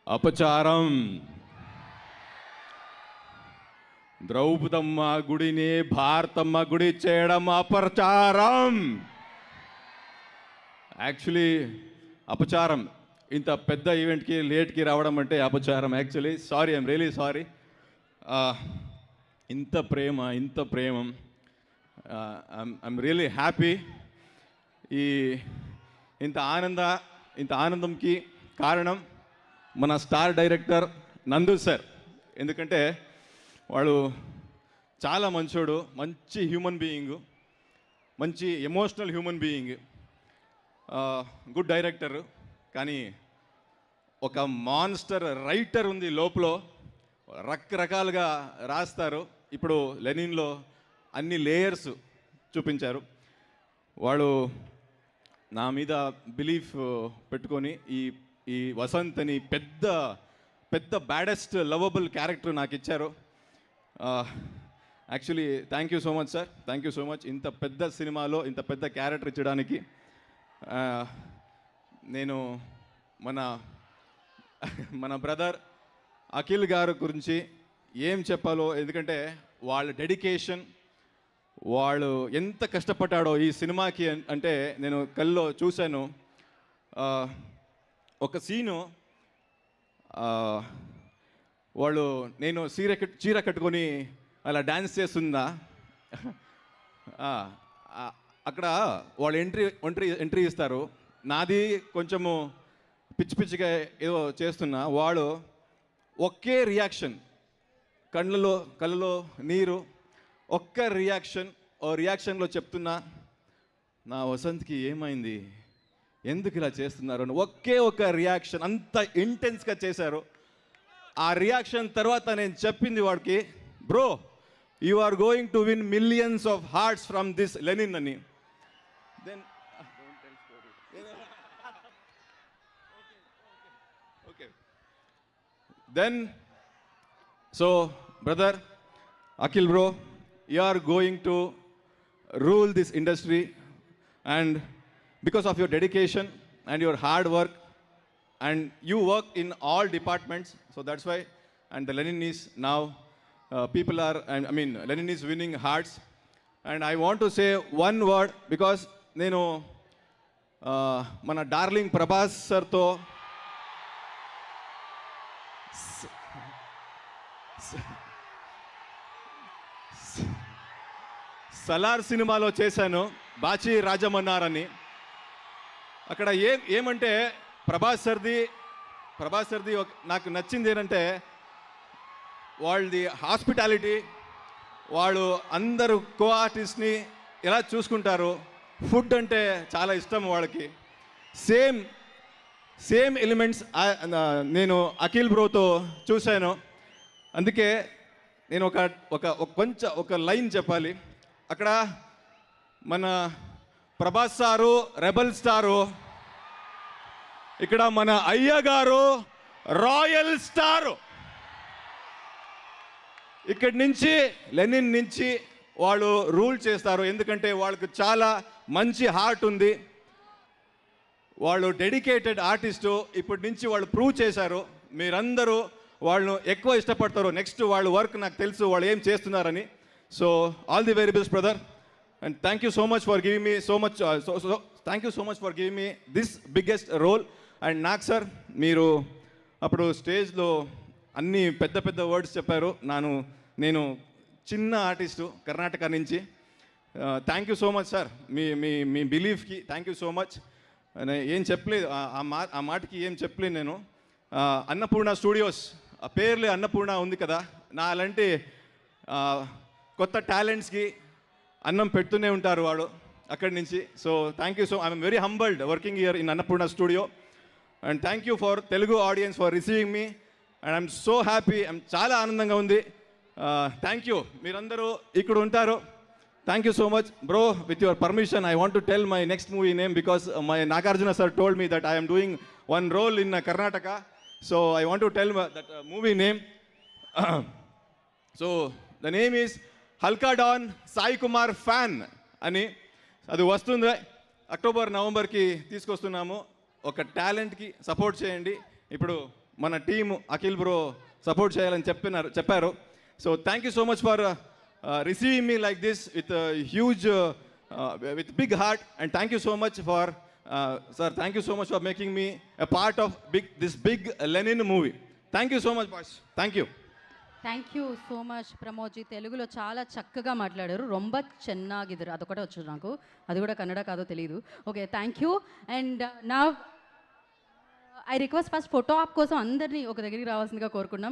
అపచారం. ద్రౌపదమ్మ గుడిని భారతమ్మ గుడి చేయడం అపచారం. యాక్చువల్లీ అపచారం. ఇంత పెద్ద ఈవెంట్కి లేట్కి రావడం అంటే అపచారం. Actually sorry, I'm really sorry. ఇంత ప్రేమ ఐఎమ్ రియలీ హ్యాపీ. ఇంత ఆనందంకి కారణం మన స్టార్ డైరెక్టర్ నందు సార్. ఎందుకంటే వాడు చాలా మంచోడు, మంచి హ్యూమన్ బీయింగ్, మంచి emotional human being, good director. కానీ ఒక మాన్స్టర్ రైటర్ ఉంది లోపల, రకరకాలుగా రాస్తారు. ఇప్పుడు లెనిన్లో అన్ని లేయర్స్ చూపించారు. వాడు నా మీద బిలీఫ్ పెట్టుకొని ఈ వసంత్ అని పెద్ద బ్యాడెస్ట్ లవబుల్ క్యారెక్టర్ నాకు ఇచ్చారు. Actually thank you so much sir, thank you so much. ఇంత పెద్ద సినిమాలో ఇంత పెద్ద క్యారెక్టర్ ఇచ్చడానికి నేను మన బ్రదర్ అఖిల్ గారు గురించి ఏం చెప్పాలో, ఎందుకంటే వాళ్ళ డెడికేషన్, వాళ్ళు ఎంత కష్టపడ్డాడో ఈ సినిమాకి అంటే నేను కల్లో చూశాను. ఒక సీను, వాళ్ళు నేను చీర కట్టుకొని అలా డ్యాన్స్ చేస్తుందా, అక్కడ వాళ్ళు ఎంట్రీ ఇస్తారు. నాది కొంచెము పిచ్చిగా ఏదో చేస్తున్నా, వాడు ఒకే రియాక్షన్, కళ్ళలో నీరు, ఒక్క రియాక్షన్లో చెప్తున్నా, నా వసంత్కి ఏమైంది, ఎందుకు ఇలా చేస్తున్నారు అని ఒక్క రియాక్షన్, అంత ఇంటెన్స్గా చేశారు. ఆ రియాక్షన్ తర్వాత నేను చెప్పింది వాడికి, bro you are going to win millions of hearts from this Lenin అని. Then Then, so brother Akhil bro, you are going to rule this industry, and because of your dedication and your hard work, and you work in all departments, so that's why, and the Lenin is now Lenin is winning hearts. And I want to say one word, because nenu mana darling Prabhas sir to Salaar సినిమాలో చేశాను, బాచి రాజమన్నారని. అక్కడ ఏమంటే ప్రభాస్ సర్ది నాకు నచ్చింది ఏంటంటే వాళ్ళది hospitality, వాళ్ళు అందరూ కో ఆర్టిస్ట్ని ఎలా చూసుకుంటారు. ఫుడ్ అంటే చాలా ఇష్టం వాళ్ళకి. సేమ్ ఎలిమెంట్స్ నేను అఖిల్ బ్రోతో చూశాను. అందుకే నేను ఒక లైన్ చెప్పాలి. అక్కడ మన ప్రభాస్ సారు రెబల్ స్టారు, ఇక్కడ మన అయ్య గారు రాయల్ స్టారు. ఇక్కడి నుంచి లెనిన్ నుంచి వాళ్ళు రూల్ చేస్తారు, ఎందుకంటే వాళ్ళకు చాలా మంచి హార్ట్ ఉంది. వాళ్ళు డెడికేటెడ్ ఆర్టిస్టు. ఇప్పటి నుంచి వాళ్ళు ప్రూవ్ చేశారు. మీరందరూ వాళ్ళను ఎక్కువ ఇష్టపడతారు. నెక్స్ట్ వాళ్ళ వర్క్ నాకు తెలుసు, వాళ్ళు ఏం చేస్తున్నారని. So all the very best brother, and thank you so much for giving me thank you so much for giving me this biggest role. And నాకు సార్, మీరు అప్పుడు స్టేజ్లో అన్ని పెద్ద వర్డ్స్ చెప్పారు. నేను చిన్న ఆర్టిస్టు కర్ణాటక నుంచి. Thank you so much sir, మీ బిలీఫ్కి థ్యాంక్ యూ సో మచ్. ఏం చెప్పలేదు, ఆ మాటకి ఏం చెప్పలేదు నేను. అన్నపూర్ణ స్టూడియోస్, ఆ పేర్లే అన్నపూర్ణ ఉంది కదా, నా అలాంటి కొత్త టాలెంట్స్కి అన్నం పెడుతూనే ఉంటారు వాడు అక్కడి నుంచి. So thank you so, I'm very humbled working here in Annapurna studio. And thank you for Telugu audience for receiving me, and I'm so happy. చాలా ఆనందంగా ఉంది. థ్యాంక్ యూ, మీరందరూ ఇక్కడ ఉంటారు. Thank you so much, bro. With your permission, I want to tell my next movie name, because my Nagarjuna sir told me that I am doing one role in Karnataka. So I want to tell that movie name. So the name is Halka Dawn Sai Kumar Fan ani. అది వస్తుంది October నవంబర్కి తీసుకొస్తున్నాము. ఒక టాలెంట్కి support చేయండి. ఇప్పుడు మన team Akhil bro support చేయాలని చెప్పారు. So thank you so much for receiving me like this with huge with big heart, and thank you so much for sir, thank you so much for making me a part of this big Lenin movie. Thank you so much boss, thank you. Thank you so much Pramodji. తెలుగులో చాలా చక్కగా మాట్లాడారు. రొంబ చెన్నాగిద్దరు, అదొకటే వచ్చు నాకు, అది కూడా కన్నడ కాదో తెలియదు. Okay, thank you. అండ్ నా I request first photo op కోసం అందరినీ ఒక దగ్గరికి రావాల్సిందిగా కోరుకున్నాం.